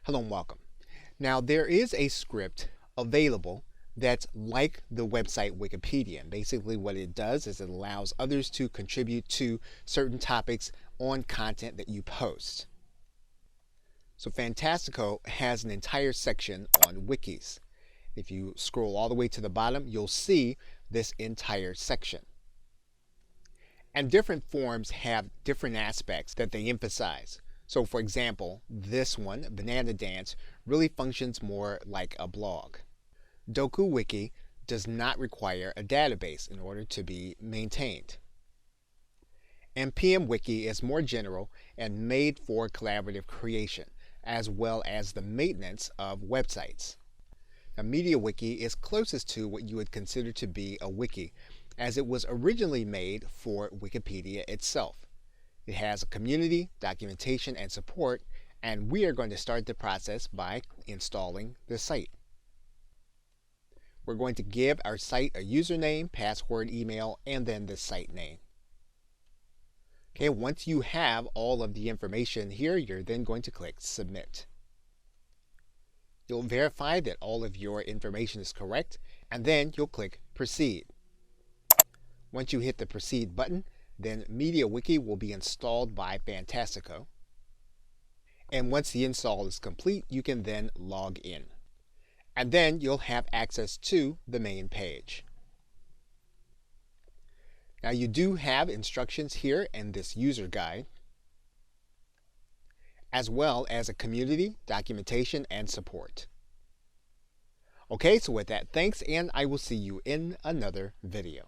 Hello and welcome. Now there is a script available that's like the website Wikipedia. And basically what it does is it allows others to contribute to certain topics on content that you post. So Fantastico has an entire section on wikis. If you scroll all the way to the bottom, you'll see this entire section. And different forms have different aspects that they emphasize. So for example, this one, Banana Dance, really functions more like a blog. Doku Wiki does not require a database in order to be maintained. And PM Wiki is more general and made for collaborative creation, as well as the maintenance of websites. Now, Media Wiki is closest to what you would consider to be a wiki, as it was originally made for Wikipedia itself. It has a community, documentation, and support, and we are going to start the process by installing the site. We're going to give our site a username, password, email, and then the site name. Okay, once you have all of the information here, you're then going to click Submit. You'll verify that all of your information is correct, and then you'll click Proceed. Once you hit the Proceed button, then MediaWiki will be installed by Fantastico. And once the install is complete, you can then log in. And then you'll have access to the main page. Now you do have instructions here in this user guide, as well as a community, documentation, and support. Okay, so with that, thanks, and I will see you in another video.